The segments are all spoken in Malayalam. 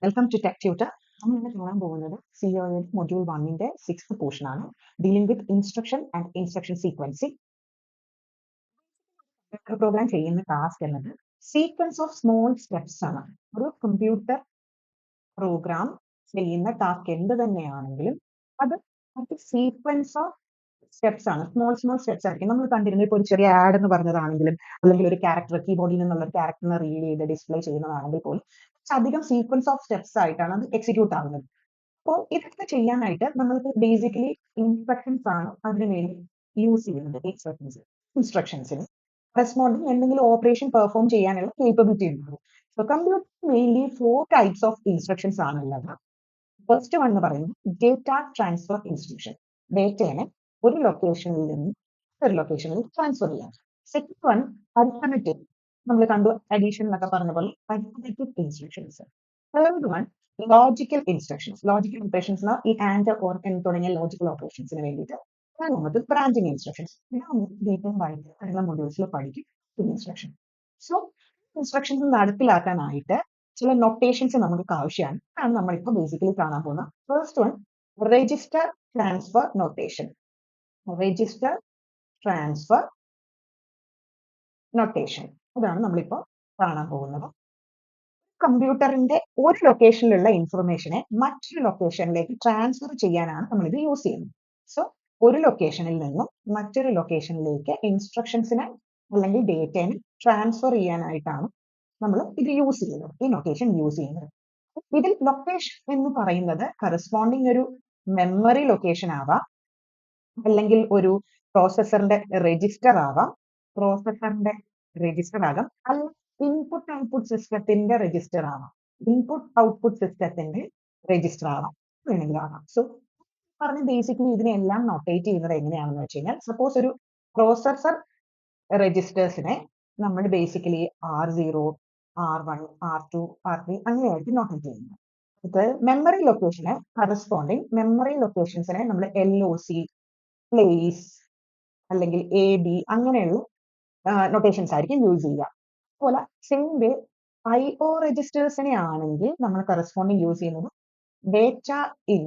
Welcome to tech tutor. നമ്മൾ ഇന്ന് കാണാൻ പോകുന്നത് സിഒയുടെ മൊഡ്യൂൾ 1ന്റെ 6th പോർഷൻ ആണ്, dealing with instruction and instruction sequencing. Program ചെയ്യുന്ന ടാസ്ക് എന്നത് സീക്വൻസ് ഓഫ് സ്മോൾ സ്റ്റെപ്സ് ആണ്. ഒരു കമ്പ്യൂട്ടർ പ്രോഗ്രാം ചെയ്യുന്ന ടാസ്ക് എന്ത് തന്നെയാണെങ്കിലും അത് സീക്വൻസ് ഓഫ് സ്റ്റെപ്സ് ആണ്. സ്മോൾ സ്റ്റെപ്സ് ആയിരിക്കും. നമ്മൾ കണ്ടിരുന്നത് ഇപ്പോൾ ഒരു ചെറിയ ആഡ് എന്ന് പറഞ്ഞതാണെങ്കിലും, അല്ലെങ്കിൽ ഒരു ക്യാരക്ടർ കീബോർഡിൽ നിന്നുള്ള ഒരു ക്യാരക്ടറിനെ റീഡ് ചെയ്ത് ഡിസ്പ്ലേ ചെയ്യുന്നതാണെങ്കിൽ പോലും അധികം സീക്വൻസ് ഓഫ് സ്റ്റെപ്സ് ആയിട്ടാണ് അത് എക്സിക്യൂട്ട് ആവുന്നത്. അപ്പോൾ ഇതൊക്കെ ചെയ്യാനായിട്ട് നമ്മൾക്ക് ബേസിക്കലി ഇൻസ്ട്രക്ഷൻസ് ആണ് അതിനു വേണ്ടി യൂസ് ചെയ്യുന്നത്. ഇൻസ്ട്രക്ഷൻസിന് റെസ്പോണ്ടിങ് എന്തെങ്കിലും ഓപ്പറേഷൻ പെർഫോം ചെയ്യാനുള്ള കേപ്പബിലിറ്റി ഉണ്ട്. So computer mainly 4 types of instructions ആണുള്ളത്. ഫസ്റ്റ് വൺ എന്ന് പറയുന്നത് ഡേറ്റ ട്രാൻസ്ഫർ ഇൻസ്ട്രക്ഷൻ. ഡേറ്റയെ ഒരു ലൊക്കേഷനിൽ നിന്ന് ഒരു ലൊക്കേഷനിൽ ട്രാൻസ്ഫർ ചെയ്യാം. Second one arithmetic. നമ്മൾ കണ്ടു അഡീഷൻ എന്നൊക്കെ പറഞ്ഞ പോലെ arithmetic instructions. Third one logical instructions. Logical operations ഈ ആൻഡ് ഓർ തുടങ്ങിയ ലോജിക്കൽ ഓപ്പറേഷൻസിന് വേണ്ടിയിട്ട് മൂന്നാമത് ബ്രാഞ്ചിങ് ഇൻസ്ട്രക്ഷൻസ്. ഡീറ്റെയിൽ ആയിട്ട് അടുത്ത മൊഡ്യൂൾസിൽ പഠിക്കും ഇൻസ്ട്രക്ഷൻ. സോ ഇൻസ്ട്രക്ഷൻസ് നടപ്പിലാക്കാനായിട്ട് ചില നൊട്ടേഷൻസ് നമുക്ക് ആവശ്യമാണ്. അതാണ് നമ്മളിപ്പോൾ ബേസിക്കലി കാണാൻ പോകുന്നത്. First one register transfer notation. Register transfer notation അതാണ് നമ്മളിപ്പോൾ കാണാൻ പോകുന്നത്. കമ്പ്യൂട്ടറിന്റെ ഒരു ലൊക്കേഷനിലുള്ള ഇൻഫർമേഷനെ മറ്റൊരു ലൊക്കേഷനിലേക്ക് ട്രാൻസ്ഫർ ചെയ്യാനാണ് നമ്മൾ ഇത് യൂസ് ചെയ്യുന്നത്. സോ ഒരു ലൊക്കേഷനിൽ നിന്നും മറ്റൊരു ലൊക്കേഷനിലേക്ക് ഇൻസ്ട്രക്ഷൻസിനെ അല്ലെങ്കിൽ ഡേറ്റയെ ട്രാൻസ്ഫർ ചെയ്യാനായിട്ടാണ് നമ്മൾ ഇത് യൂസ് ചെയ്യുന്നത്, ഈ നൊട്ടേഷൻ യൂസ് ചെയ്യുന്നത്. ഇതിൽ ലൊക്കേഷൻ എന്ന് പറയുന്നത് കറസ്പോണ്ടിങ് ഒരു മെമ്മറി ലൊക്കേഷൻ ആവാം, അല്ലെങ്കിൽ ഒരു പ്രോസസറിന്റെ രജിസ്റ്റർ ആവാം, അല്ലെങ്കിൽ ഇൻപുട്ട് ഔട്ട്പുട്ട് സിസ്റ്റത്തിന്റെ രജിസ്റ്റർ ആവാം, വേണമെങ്കിൽ ആവാം. സോ പറഞ്ഞ ബേസിക്കലി ഇതിനെല്ലാം നൊട്ടേറ്റ് ചെയ്യുന്നത് എങ്ങനെയാണെന്ന് വെച്ച് കഴിഞ്ഞാൽ, സപ്പോസ് ഒരു പ്രോസസർ രജിസ്റ്റേഴ്സിനെ നമ്മൾ basically R0, R1, R2, R3 അങ്ങനെയായിട്ട് നൊട്ടേറ്റ് ചെയ്യുന്നത്. ഇത് മെമ്മറി ലൊക്കേഷനെ കറസ്പോണ്ടിങ് മെമ്മറി ലൊക്കേഷൻസിനെ നമ്മൾ LOC, പ്ലേസ് അല്ലെങ്കിൽ AB അങ്ങനെയുള്ള നൊട്ടേഷൻസ് ആയിരിക്കും യൂസ് ചെയ്യുക. അതുപോലെ സെയിം വേ IO രജിസ്റ്റേഴ്സിനെ ആണെങ്കിൽ നമ്മൾ കറസ്പോണ്ടിങ് യൂസ് ചെയ്യുന്നത് ഡേറ്റ ഇൻ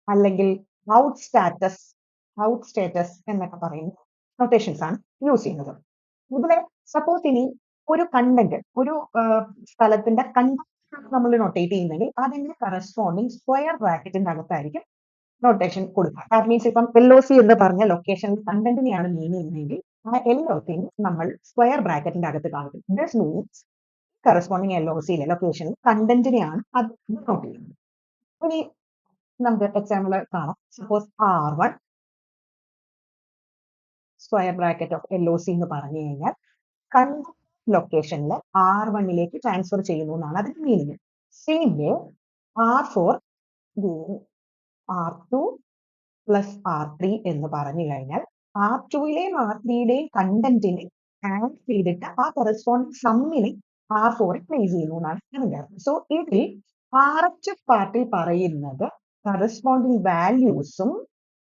അല്ലെങ്കിൽ ഔട്ട് സ്റ്റാറ്റസ് എന്നൊക്കെ പറയുന്ന നൊട്ടേഷൻസ് ആണ് യൂസ് ചെയ്യുന്നത്. ഇതിലെ സപ്പോസ് ഇനി ഒരു കണ്ടന്റ്, ഒരു സ്ഥലത്തിന്റെ കണ്ടന്റ് നമ്മൾ നൊട്ടേറ്റ് ചെയ്യുന്നെങ്കിൽ അതിന്റെ കറസ്പോണ്ടിങ് സ്ക്വയർ ബ്രാക്കറ്റിന്റെ അകത്തായിരിക്കും നൊട്ടേഷൻ കൊടുക്കുക. ദാറ്റ് മീൻസ് ഇപ്പം LOC എന്ന് പറഞ്ഞ ലൊക്കേഷൻ കണ്ടന്റിനെയാണ് മീൻ ചെയ്യുന്നതെങ്കിൽ ആ LOC നമ്മൾ സ്ക്വയർ ബ്രാക്കറ്റിന്റെ അകത്ത് കാണിക്കും. This means corresponding LOC location കണ്ടന്റിനെയാണ് അത് നോട്ട് ചെയ്യുന്നത്. ഇനി നമുക്ക് എക്സാമ്പിൾ കാണാം. Suppose R1 square bracket of LOC എന്ന് പറഞ്ഞു കഴിഞ്ഞാൽ കണ്ടന്റ് ലൊക്കേഷനിൽ R1ലേക്ക് ട്രാൻസ്ഫർ ചെയ്യുന്നു എന്നാണ് അതിന്റെ meaning. Same way R4 R2 plus R3 എന്ന് പറഞ്ഞു കഴിഞ്ഞാൽ R2ലെയും R3യുടെയും കണ്ടന്റിനെ ആഡ് ചെയ്തിട്ട് ആ കറസ്പോണ്ടിങ് സമ്മിനെ R4ൽ പ്ലേസ് ചെയ്യുന്നു എന്നാണ് അതിന്റെ അർത്ഥം. സോ ഇതിൽ RHS പാർട്ടിൽ പറയുന്നത് കറസ്പോണ്ടിങ് വാല്യൂസും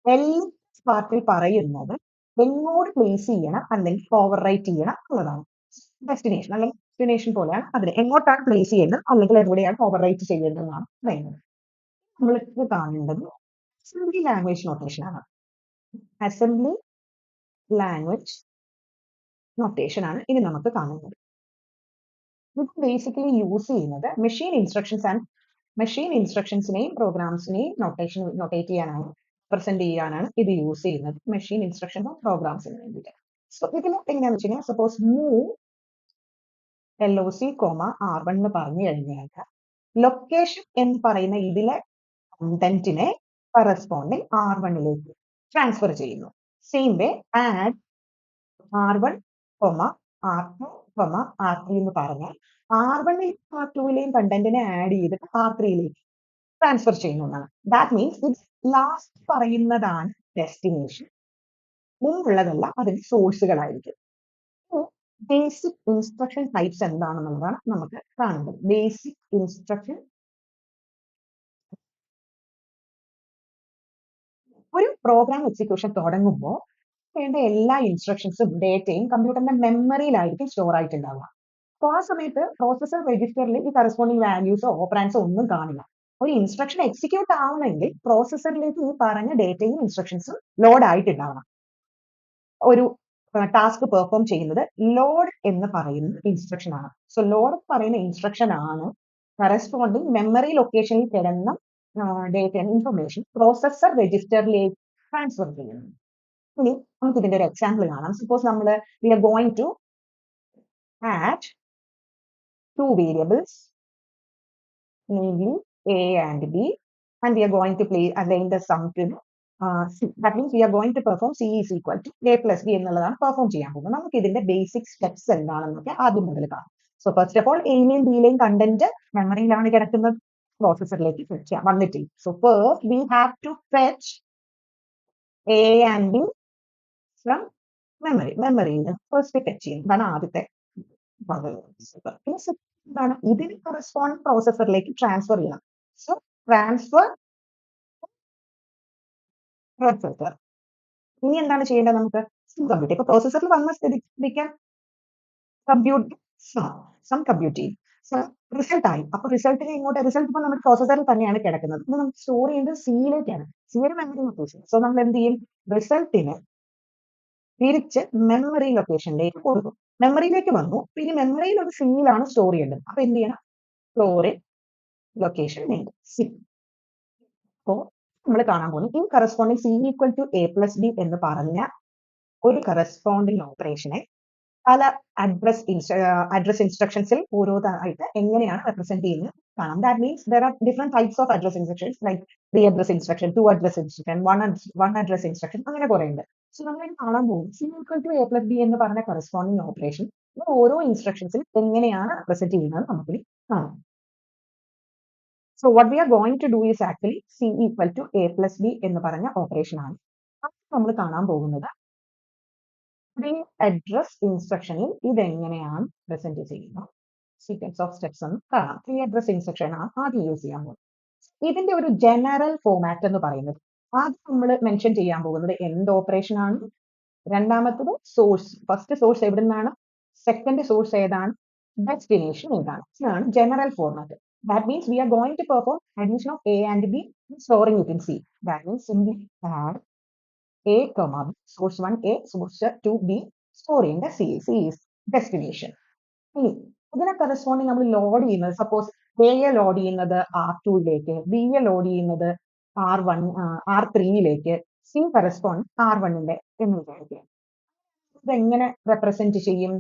LHS പാർട്ടിൽ പറയുന്നത് എങ്ങോട്ട് പ്ലേസ് ചെയ്യണം അല്ലെങ്കിൽ ഓവർ റൈറ്റ് ചെയ്യണം എന്നുള്ളതാണ്. ഡെസ്റ്റിനേഷൻ അല്ലെങ്കിൽ ഡെസ്റ്റിനേഷൻ പോലെയാണ് അതിനെ എങ്ങോട്ടാണ് പ്ലേസ് ചെയ്യേണ്ടത് അല്ലെങ്കിൽ എവിടെയാണ് ഓവർ റൈറ്റ് ചെയ്യേണ്ടതെന്നാണ് പറയുന്നത്. നമ്മളിത് കാണേണ്ടത് അസംബ്ലി ലാംഗ്വേജ് നൊട്ടേഷൻ ആണ്. അസംബ്ലി ലാംഗ്വേജ് നൊട്ടേഷൻ ആണ് ഇനി നമുക്ക് കാണുന്നത്. ഇത് ബേസിക്കലി യൂസ് ചെയ്യുന്നത് മെഷീൻ ഇൻസ്ട്രക്ഷൻസിനെയും പ്രോഗ്രാംസിനെയും നൊട്ടേറ്റ് ചെയ്യാനാണ്, പ്രസന്റ് ചെയ്യാനാണ് ഇത് യൂസ് ചെയ്യുന്നത്, മെഷീൻ ഇൻസ്ട്രക്ഷൻസും പ്രോഗ്രാംസിന് വേണ്ടിയിട്ട്. സോ ഇതിൽ എങ്ങനെയാണെന്ന് വെച്ച് കഴിഞ്ഞാൽ സപ്പോസ് മൂവ് LOC, R1 എന്ന് പറഞ്ഞു കഴിഞ്ഞാൽ ലൊക്കേഷൻ എന്ന് പറയുന്ന ഇതിലെ കണ്ടന്റിനെ കറസ്പോണ്ടിങ് R1ലേക്ക് ട്രാൻസ്ഫർ ചെയ്യുന്നു. Same way add R1, R2, R3 എന്ന് പറഞ്ഞാൽ R1ലെയും R2ലെയും കണ്ടന്റിനെ ആഡ് ചെയ്തിട്ട് R3ലേക്ക് ട്രാൻസ്ഫർ ചെയ്യുന്നു എന്നാണ്. ദാറ്റ് മീൻസ് ഇത് ലാസ്റ്റ് പറയുന്നതാണ് ഡെസ്റ്റിനേഷൻ, മുമ്പുള്ളതല്ല അതിന്റെ സോഴ്സുകളായിരിക്കും. ബേസിക് ഇൻസ്ട്രക്ഷൻ ടൈപ്സ് എന്താണെന്നുള്ളതാണ് നമുക്ക് കാണുന്നത്. ബേസിക് ഇൻസ്ട്രക്ഷൻ, ഒരു പ്രോഗ്രാം എക്സിക്യൂഷൻ തുടങ്ങുമ്പോൾ വേണ്ട എല്ലാ ഇൻസ്ട്രക്ഷൻസും ഡേറ്റയും കമ്പ്യൂട്ടറിന്റെ മെമ്മറിയിലായിരിക്കും സ്റ്റോർ ആയിട്ടുണ്ടാവുക. അപ്പോൾ ആ സമയത്ത് പ്രോസസർ രജിസ്റ്ററിൽ ഈ കറസ്പോണ്ടിങ് വാല്യൂസോ ഓപ്പറാൻഡ്സോ ഒന്നും കാണില്ല. ഒരു ഇൻസ്ട്രക്ഷൻ എക്സിക്യൂട്ട് ആവണമെങ്കിൽ പ്രോസസറിലേക്ക് ഈ പറഞ്ഞ ഡേറ്റയും ഇൻസ്ട്രക്ഷൻസും ലോഡ് ആയിട്ടുണ്ടാവണം. ഒരു ടാസ്ക് പെർഫോം ചെയ്യുന്നത് ലോഡ് എന്ന് പറയുന്ന ഇൻസ്ട്രക്ഷൻ ആണ്. സോ ലോഡ് പറയുന്ന ഇൻസ്ട്രക്ഷൻ ആണ് കറസ്പോണ്ടിങ് മെമ്മറി ലൊക്കേഷനിൽ കിടന്ന ഡേറ്റ ഇൻഫർമേഷൻ പ്രോസസർ രജിസ്റ്ററിലേക്ക് ട്രാൻസ്ഫർ ചെയ്യുന്നത്. ഇനി നമുക്ക് ഇതിന്റെ ഒരു എക്സാമ്പിൾ കാണാം. സപ്പോസ് നമ്മൾ we are going to add two variables, namely a and b, and we are going to assign the sum to c. That means we are going to perform c is equal to a plus b എന്നുള്ളതാണ് പെർഫോം ചെയ്യാൻ പോകുന്നത്. നമുക്ക് ഇതിന്റെ ബേസിക് സ്റ്റെപ്സ് എന്താണെന്നൊക്കെ ആദ്യം മുതൽ കാണാം. സോ ഫസ്റ്റ് ഓഫ് ഓൾ എയിലെയും ബിയിലെയും കണ്ടന്റ് മെമ്മറിയിലാണ് കിടക്കുന്നത്, പ്രോസസറിലേക്ക് ഫെച്ച് ചെയ്യാൻ വന്നിട്ടില്ല. So first we have to fetch A and B from മെമ്മറിയിൽ ഫസ്റ്റ് ഫെച്ച് ചെയ്യും. അതാണ് ആദ്യത്തെ എന്താണ് ഇതിന് കറസ്പോണ്ട് പ്രോസസറിലേക്ക് ട്രാൻസ്ഫർ ചെയ്യണം. So transfer processor. ഇനി എന്താണ് ചെയ്യേണ്ടത്? നമുക്ക് കമ്പ്യൂട്ട്. ഇപ്പൊ പ്രോസസറിൽ വന്ന സ്ഥിതിക്ക് കമ്പ്യൂട്ട് സം കമ്പ്യൂട്ട് ചെയ്യും. സോ റിസൾട്ട് ആയി. അപ്പൊ റിസൾട്ടിന് ഇങ്ങോട്ട് റിസൾട്ട് ഇപ്പൊ നമ്മുടെ പ്രോസസറിൽ തന്നെയാണ് കിടക്കുന്നത്. ഇത് നമുക്ക് സ്റ്റോർ ചെയ്യേണ്ടത് സിയിലേക്കാണ്. സിയുടെ മെമ്മറി ലൊക്കേഷൻ. സോ നമ്മൾ എന്ത് ചെയ്യും? റിസൾട്ടിന് തിരിച്ച് മെമ്മറി ലൊക്കേഷനിലേക്ക് കൊടുക്കും. മെമ്മറിയിലേക്ക് വന്നു, പിന്നെ മെമ്മറിയിൽ ഒരു സിയിലാണ് സ്റ്റോർ ചെയ്യേണ്ടത്. അപ്പൊ എന്ത് ചെയ്യണം? Storage location name C. അപ്പോ നമ്മൾ കാണാൻ പോകുന്നത് ഈ corresponding C equal to A plus B എന്ന് പറഞ്ഞ ഒരു കറസ്പോണ്ടിങ് ഓപ്പറേഷനെ പല അഡ്രസ് ഇൻസ്ട്രക്ഷൻസിൽ ഓരോന്നായിട്ട് എങ്ങനെയാണ് റെപ്രസെന്റ് ചെയ്യുന്നത് കാണാം. That means there are different types of address instructions like 3 address instruction, 2 address instruction, 1 address instruction, അങ്ങനെ കുറെ ഉണ്ട്. സോ നമ്മൾ കാണാൻ പോകും C equal to A plus B എന്ന് പറഞ്ഞ കറസ്പോണ്ടിങ് ഓപ്പറേഷൻ ഓരോ ഇൻസ്ട്രക്ഷൻസിൽ എങ്ങനെയാണ് റെപ്രസെന്റ് ചെയ്യുന്നത് നമുക്കിനി കാണാം. So what we are going to do is actually C equal to A plus B എന്ന് പറഞ്ഞ ഓപ്പറേഷൻ ആണ്. നമ്മൾ കാണാൻ പോകുന്നത് പ്രീ അഡ്രസ് ഇൻസ്ട്രക്ഷനിൽ ഇതെങ്ങനെയാണ് പ്രസന്റ് ചെയ്യുന്നത്, സീക്വൻസ് ഓഫ് സ്റ്റെപ്സ് എന്ന് കാണാം. പ്രീ അഡ്രസ് ഇൻസ്ട്രക്ഷൻ ആണ് ആദ്യം യൂസ് ചെയ്യാൻ പോകുന്നത്. ഇതിന്റെ ഒരു ജനറൽ ഫോമാറ്റ് എന്ന് പറയുന്നത് ആദ്യം നമ്മൾ മെൻഷൻ ചെയ്യാൻ പോകുന്നത് എന്ത് ഓപ്പറേഷൻ ആണ്, രണ്ടാമത്തത് സോഴ്സ്, ഫസ്റ്റ് സോഴ്സ് എവിടെ നിന്നാണ്, സെക്കൻഡ് സോഴ്സ് ഏതാണ്, ഡെസ്റ്റിനേഷൻ ഏതാണ്. ഇതാണ് general format. That means we are going to perform addition of A and B and storing it in C. That means simply add A comma B, source 1 A, source 2 B, store in the C. C is destination. ഇനി ഇതിനെ കറസ്പോണ്ടിങ് നമ്മൾ ലോഡ് ചെയ്യുന്നത്, സപ്പോസ് എയെ ലോഡ് ചെയ്യുന്നത് R2യിലേക്ക്, ബിയെ ലോഡ് ചെയ്യുന്നത് R3യിലേക്ക്, സി കറസ്പോണ്ട് R1ന്റെ എന്ന് വിചാരിക്കുക. ഇതെങ്ങനെ റെപ്രസെന്റ് ചെയ്യും?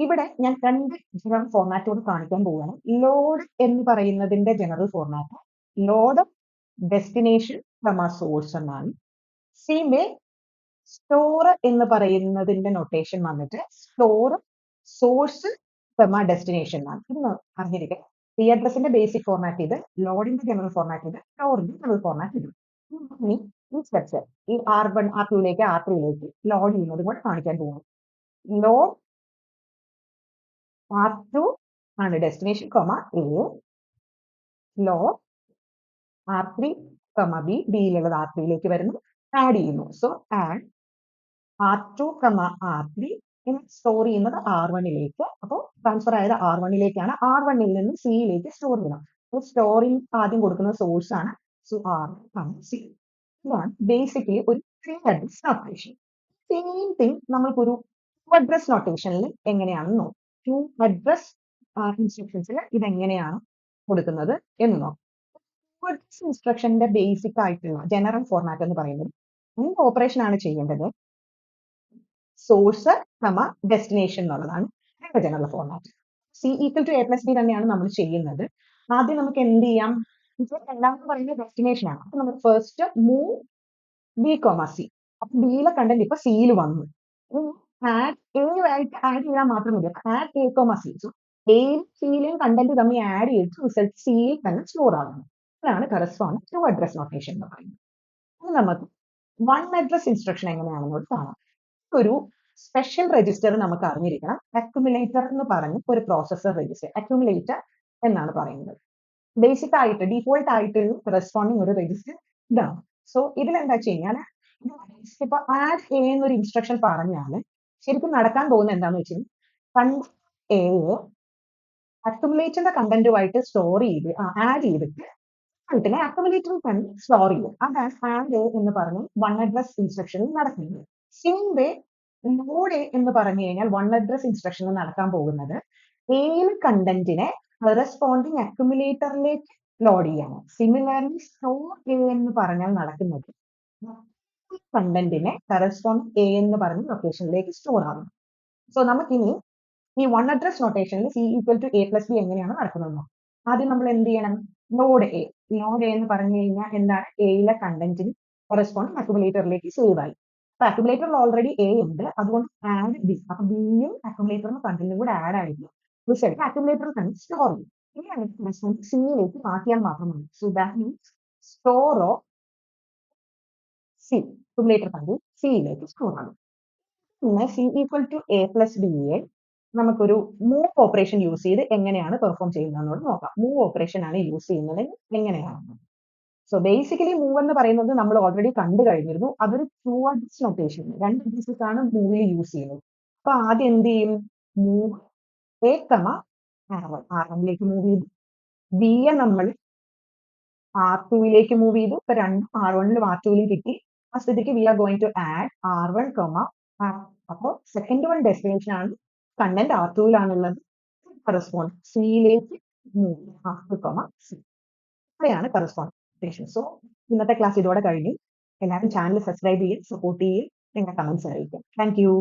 ഇവിടെ ഞാൻ രണ്ട് ജനറൽ ഫോർമാറ്റോട് കാണിക്കാൻ പോവുകയാണ്. ലോഡ് എന്ന് പറയുന്നതിന്റെ general format load destination source എന്നാണ്. സീമേ സ്റ്റോർ എന്ന് പറയുന്നതിന്റെ നൊട്ടേഷൻ വന്നിട്ട് സ്റ്റോർ സോഴ്സ് ഡെസ്റ്റിനേഷൻ എന്നാണ്. ഇത് അറിഞ്ഞിരിക്കുക. ഈ അഡ്രസിന്റെ ബേസിക് ഫോർമാറ്റ് ഇത്, ലോഡിന്റെ ജനറൽ ഫോർമാറ്റ് ഇത്, സ്റ്റോറിന്റെ ജനറൽ ഫോർമാറ്റ് ഇത്. ഇനി ഈ സ്റ്റെപ്സ് ഈ R1 R2യിലേക്ക് R3യിലേക്ക് ലോഡ് ചെയ്യുന്നത് കൂടെ കാണിക്കാൻ പോകുന്നു. ലോഡ് R2 ആണ് destination comma A, load R3 comma B, ബിയിലുള്ളത് R3യിലേക്ക് വരുന്നു, ആഡ് ചെയ്യുന്നു. So add R2 comma R3 store ചെയ്യുന്നത് R1യിലേക്ക്. അപ്പോൾ ട്രാൻസ്ഫർ ആയത് R1യിലേക്കാണ്. R1ൽ നിന്ന് സിയിലേക്ക് സ്റ്റോർ ചെയ്യണം. സ്റ്റോറിംഗ് ആദ്യം കൊടുക്കുന്ന സോഴ്സ് ആണ്. So R1 C. ഇതാണ് ബേസിക്കലി ഒരു 3 അഡ്രസ് നൊട്ടേഷൻ. സെയിം തിങ് നമ്മൾക്കൊരു 2 അഡ്രസ് നൊട്ടേഷനിൽ എങ്ങനെയാണെന്ന് നോക്കാം. 2 അഡ്രസ് ഇൻസ്ട്രക്ഷൻസിൽ ഇതെങ്ങനെയാണ് കൊടുക്കുന്നത് എന്ന് നോക്കാം. 2 അഡ്രസ് ഇൻസ്ട്രക്ഷന്റെ ബേസിക് ആയിട്ടുള്ള ജനറൽ ഫോർമാറ്റ് എന്ന് പറയുന്നത് എന്ത് ഓപ്പറേഷൻ ആണ് ചെയ്യേണ്ടത്, സോഴ്സ് ഡെസ്റ്റിനേഷൻ എന്നുള്ളതാണ് general format. C equal to A plus B തന്നെയാണ് നമ്മൾ ചെയ്യുന്നത്. ആദ്യം നമുക്ക് എന്ത് ചെയ്യാം, രണ്ടാമത് പറയുന്നത് ഡെസ്റ്റിനേഷൻ ആണ്. അപ്പൊ നമ്മൾ first move B comma C. അപ്പൊ ബിയിലെ കണ്ടന്റ് ഇപ്പൊ സിയിൽ വന്നു. ആഡ് എയുമായിട്ട് ആഡ് ചെയ്താൽ മാത്രം മതി. Add A comma C. So എയും സിയിലെയും കണ്ടന്റ് തമ്മിൽ ആഡ് ചെയ്ത് റിസൾട്ട് സിയിൽ തന്നെ സ്റ്റോർ ആകുന്നു. ഇതാണ് കറസ്പോണ്ട് 2 അഡ്രസ് നൊട്ടേഷൻ എന്ന് പറയുന്നത്. ഇനി നമുക്ക് 1 അഡ്രസ് ഇൻസ്ട്രക്ഷൻ എങ്ങനെയാണെന്നോട് കാണാം. ഒരു സ്പെഷ്യൽ രജിസ്റ്റർ നമുക്ക് അറിഞ്ഞിരിക്കണം. അക്യുമുലേറ്റർ എന്ന് പറഞ്ഞ് ഒരു പ്രോസസർ രജിസ്റ്റർ, അക്യുമുലേറ്റർ എന്നാണ് പറയുന്നത്. ബേസിക് ആയിട്ട് ഡിഫോൾട്ട് ആയിട്ട് റെസ്പോണ്ടിങ് ഒരു രജിസ്റ്റർ ഇതാണ്. സോ ഇതിലെന്താ ചെയ്യാൻ, ഇപ്പൊ ആഡ് എന്നൊരു ഇൻസ്ട്രക്ഷൻ പറഞ്ഞാൽ ശരിക്കും നടക്കാൻ പോകുന്നത് എന്താന്ന് വെച്ചാൽ എ അക്യുമുലേറ്ററിന്റെ കണ്ടന്റുമായിട്ട് സ്റ്റോർ ചെയ്ത് ആഡ് ചെയ്തിട്ട് റിസൾട്ടിനെ അക്യുമുലേറ്ററിൽ തന്നെ സ്റ്റോർ ചെയ്യും. അതാണ് ആഡ് എന്ന് പറഞ്ഞ് വൺ അഡ്രസ് ഇൻസ്ട്രക്ഷനിൽ നടക്കുന്നത്. സെയിം വേ ലോഡ് എന്ന് പറഞ്ഞു കഴിഞ്ഞാൽ വൺ അഡ്രസ് ഇൻസ്ട്രക്ഷനിൽ നടക്കാൻ പോകുന്നത് എയിൽ കണ്ടന്റിനെ കറസ്പോണ്ടിങ് അക്യുമുലേറ്ററിലേക്ക് ലോഡ് ചെയ്യാണ്. സിമിലർലി സ്റ്റോർ എ എന്ന് പറഞ്ഞാൽ നടക്കുന്നത് കണ്ടന്റിനെ കറസ്പോണ്ട് എ എന്ന് പറഞ്ഞ ലൊക്കേഷനിലേക്ക് സ്റ്റോർ ആകും. സോ നമുക്കിനി ഈ വൺ അഡ്രസ് നൊട്ടേഷനിൽ C equal to A plus B എങ്ങനെയാണ് നടക്കുന്നത്? ആദ്യം നമ്മൾ എന്ത് ചെയ്യണം? ലോഡ് എ എന്ന് പറഞ്ഞു കഴിഞ്ഞാൽ എന്താണ്? എയിലെ കണ്ടന്റിന് കറസ്പോണ്ട് അക്യുമുലേറ്ററിലേക്ക് സേവ് ആയി. അപ്പൊ അക്യുമുലേറ്ററിൽ ഓൾറെഡി എ ഉണ്ട്, അതുകൊണ്ട് ആഡ് ബി. അപ്പൊ ബിയും അക്യുമുലേറ്ററിന് കണ്ടന്റും കൂടെ ആഡ് ആയിരുന്നു. റിസൾട്ട് അക്യുമുലേറ്ററിൽ തന്നെ സ്റ്റോർ ചെയ്യും. ഇനി കറസ്പോണ്ട് സിയിലേക്ക് മാറ്റിയാൽ മാത്രമാണ്. So that means store of C accumulator content സിയിലേക്ക് സ്റ്റോർ ആകും. പിന്നെ C equal to A plus ബിയെ നമുക്കൊരു മൂവ് ഓപ്പറേഷൻ യൂസ് ചെയ്ത് എങ്ങനെയാണ് പെർഫോം ചെയ്യുന്നതെന്നോട് നോക്കാം. മൂവ് ഓപ്പറേഷൻ ആണ് യൂസ് ചെയ്യുന്നത് എങ്ങനെയാണ്? സോ ബേസിക്കലി മൂവ് എന്ന് പറയുന്നത് നമ്മൾ ഓൾറെഡി കണ്ടു കഴിഞ്ഞിരുന്നു. അതൊരു ടു അഡ്രസ് നൊട്ടേഷൻ, രണ്ട് അഡ്രസ്സസ് ആണ് മൂവിൽ യൂസ് ചെയ്യുന്നത്. അപ്പൊ ആദ്യം എന്ത് ചെയ്യും? മൂവ് എ കമ ആർ1, ആർ1ലേക്ക് മൂവ് ചെയ്തു. ബി യെ നമ്മൾ R2ലേക്ക് മൂവ് ചെയ്തു. ഇപ്പൊ രണ്ടും R1ലും R2ലും കിട്ടി. ആ സ്ഥിതിക്ക് we are going to add R1, അപ്പൊ സെക്കൻഡ് വൺ ഡെസ്റ്റിനേഷൻ ആണ്, കണ്ടന്റ് R2ലാണുള്ളത്. കറസ്പോണ്ട് സിയിലേക്ക് മൂവ് R2, C. ഇത്രയാണ് കറസ്പോണ്ടേഷൻ. സോ ഇന്നത്തെ ക്ലാസ് ഇതോടെ കഴിഞ്ഞു. എല്ലാവരും ചാനൽ സബ്സ്ക്രൈബ് ചെയ്യും, സപ്പോർട്ട് ചെയ്യും, നിങ്ങളുടെ കമന്റ്സ് അറിയിക്കാം. Thank you.